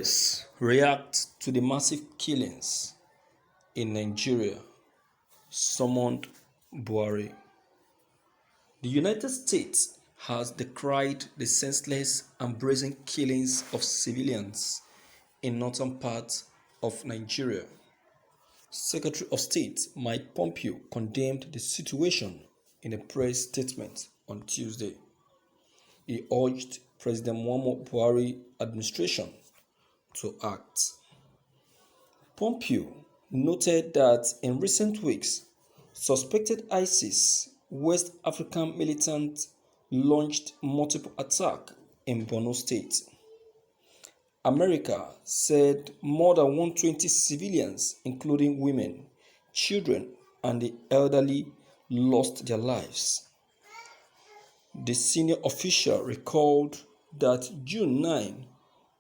US reacts to the massive killings in Nigeria, summoned Buhari. The United States has decried the senseless and brazen killings of civilians in northern parts of Nigeria. Secretary of State Mike Pompeo condemned the situation in a press statement on Tuesday. He urged President Muhammadu Buhari administration to act. Pompeo noted that in recent weeks, suspected ISIS West African militants launched multiple attacks in Borno State. America said more than 120 civilians, including women, children, and the elderly, lost their lives. The senior official recalled that June 9,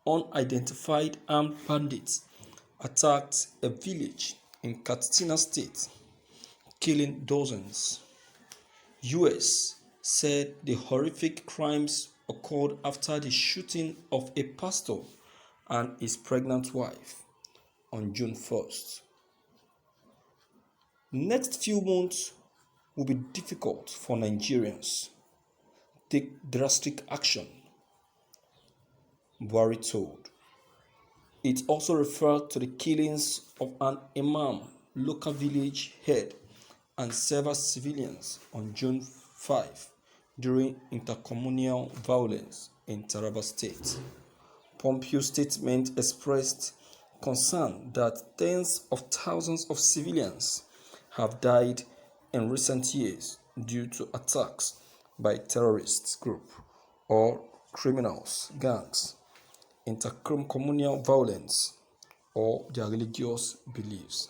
unidentified armed bandits attacked a village in Katsina State, killing dozens. US said the horrific crimes occurred after the shooting of a pastor and his pregnant wife on June 1st. Next few months will be difficult for Nigerians. Take drastic action, Buhari told. It also referred to the killings of an imam, local village head, and several civilians on June 5 during intercommunal violence in Taraba State. Pompeo's statement expressed concern that tens of thousands of civilians have died in recent years due to attacks by terrorist groups or criminals, gangs, intercommunal violence, or their religious beliefs.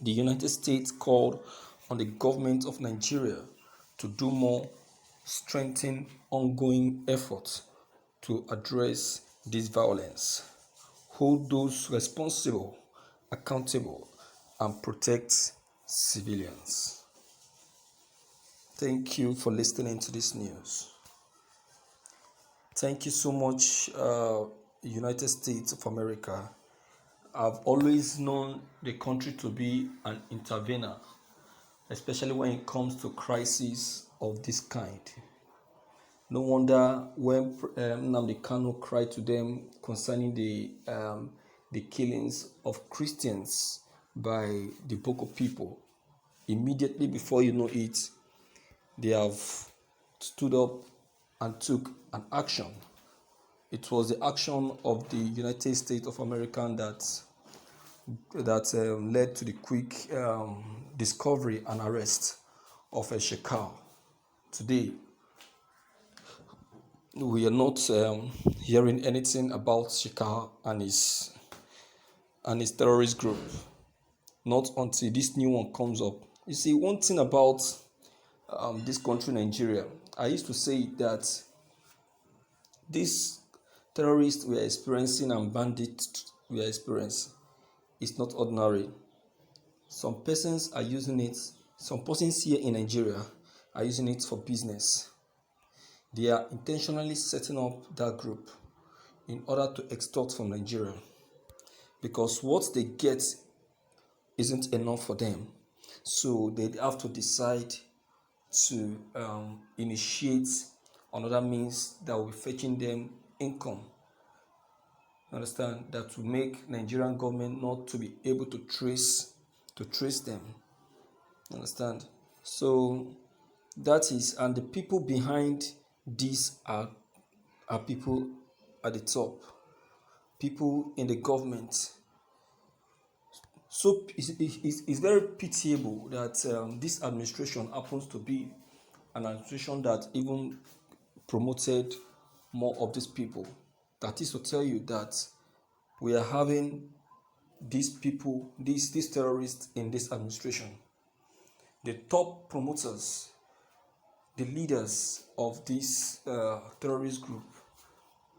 The United States called on the government of Nigeria to do more, strengthen ongoing efforts to address this violence, hold those responsible accountable, and protect civilians. Thank you for listening to this news. Thank you so much, United States of America. I've always known the country to be an intervener, especially when it comes to crises of this kind. No wonder when Nnamdi Kanu cried to them concerning the killings of Christians by the Boko people. Immediately before you know it, they have stood up and took an action. It was the action of the United States of America that led to the quick discovery and arrest of a Shekau. Today, we are not hearing anything about Shekau and his terrorist group. Not until this new one comes up. You see, one thing about this country, Nigeria, I used to say that this terrorists we are experiencing and bandits we are experiencing is not ordinary. Some persons are using it, some persons here in Nigeria are using it for business. They are intentionally setting up that group in order to extort from Nigeria, because what they get isn't enough for them. So they have to decide to initiate another means that will be fetching them income. Understand? That will make Nigerian government not to be able to trace them. Understand? So that is, and the people behind this are people at the top, people in the government. So it's very pitiable that this administration happens to be an administration that even promoted more of these people. That is to tell you that we are having these people, these terrorists in this administration. The top promoters, the leaders of this terrorist group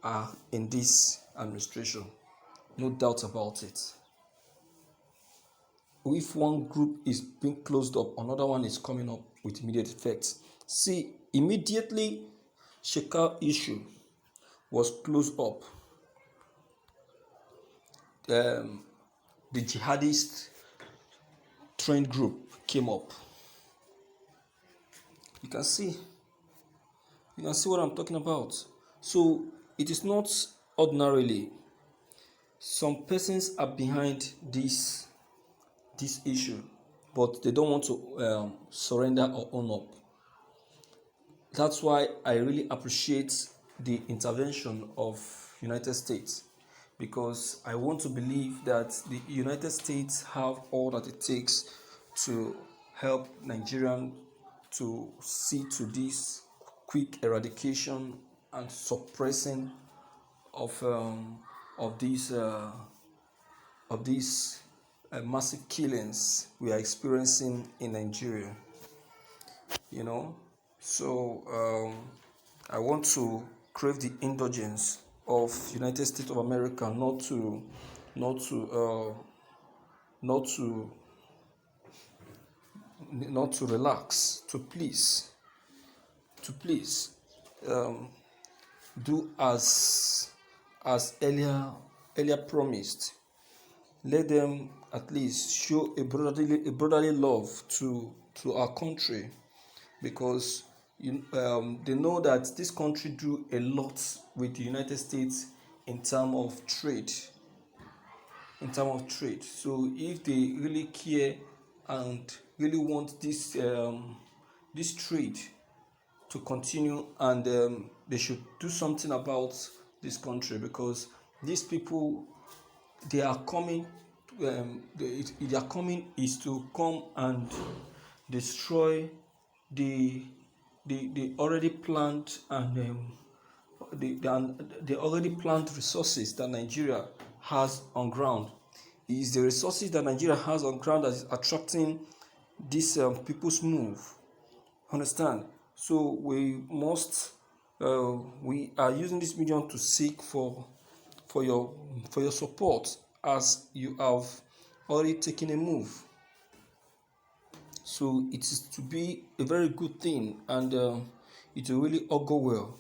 are in this administration. No doubt about it. If one group is being closed up, another one is coming up with immediate effect. See, immediately Shekau issue was closed up, the jihadist trained group came up. You can see what I'm talking about. So it is not ordinarily. Some persons are behind this issue, but they don't want to surrender or own up. That's why I really appreciate the intervention of United States, because I want to believe that the United States have all that it takes to help Nigerian to see to this quick eradication and suppressing of these massive killings we are experiencing in Nigeria. So I want to crave the indulgence of United States of America not to relax, to please do as earlier promised. Let them at least show a brotherly love to our country, because they know that this country do a lot with the United States in terms of trade. So if they really care and really want this trade to continue, and they should do something about this country, because these people, they are coming. Their coming is to come and destroy the already planned and the already planned resources that Nigeria has on ground. It is the resources that Nigeria has on ground that is attracting this people's move. Understand? So we must we are using this medium to seek for your support, as you have already taken a move. So it is to be a very good thing, and it will really augur well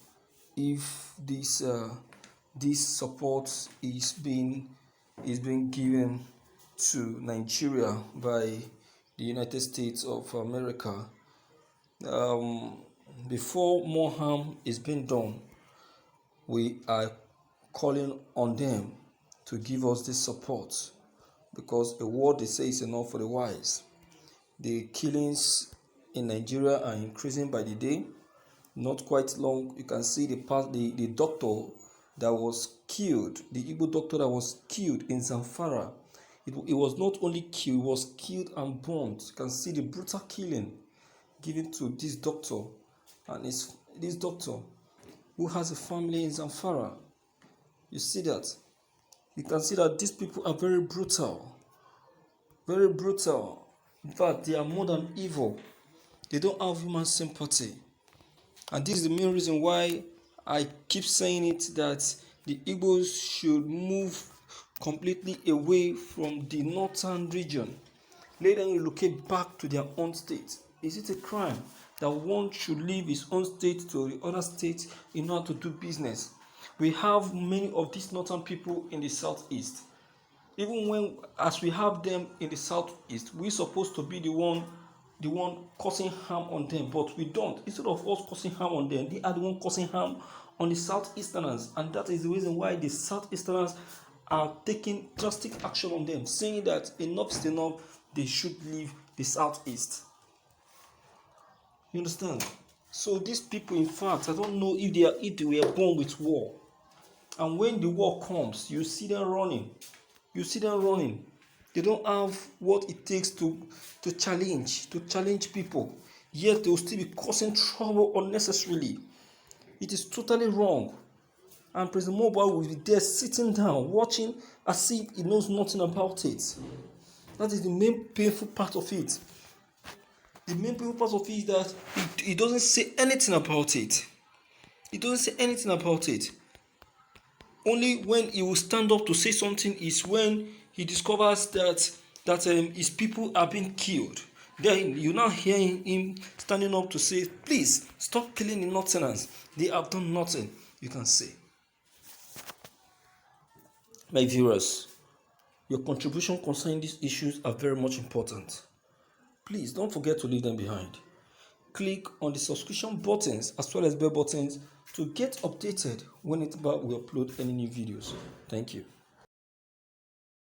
if this support is being given to Nigeria by the United States of America. Before more harm is being done, we are calling on them to give us this support, because a word they say is enough for the wise. The killings in Nigeria are increasing by the day. Not quite long, you can see the doctor that was killed, the Igbo doctor that was killed in Zamfara. It was not only killed, it was killed and burned. You can see the brutal killing given to this doctor, and this doctor who has a family in Zamfara. You see that? You can see that these people are very brutal. Very brutal. In fact, they are more than evil. They don't have human sympathy. And this is the main reason why I keep saying it, that the Igbos should move completely away from the northern region. Let them relocate back to their own state. Is it a crime that one should leave his own state to the other state in order to do business? We have many of these northern people in the southeast. Even when, as we have them in the southeast, we're supposed to be the one causing harm on them, but we don't. Instead of us causing harm on them, they are the one causing harm on the southeasterners, and that is the reason why the southeasterners are taking drastic action on them, saying that enough is enough, they should leave the southeast. You understand? So these people, in fact, I don't know if they were born with war, and when the war comes, you see them running. They don't have what it takes to challenge people, yet they will still be causing trouble unnecessarily. It is totally wrong. And President Mobile will be there sitting down, watching as if he knows nothing about it. That is the main painful part of it. The main painful part of it is that he doesn't say anything about it. Only when he will stand up to say something is when he discovers that his people are being killed. Then you now hear him standing up to say, please stop killing the Northerners. They have done nothing. You can say. My viewers, Your contribution concerning these issues are very much important. Please don't forget to leave them behind. Click on the subscription buttons as well as bell buttons to get updated whenever we upload any new videos. Thank you.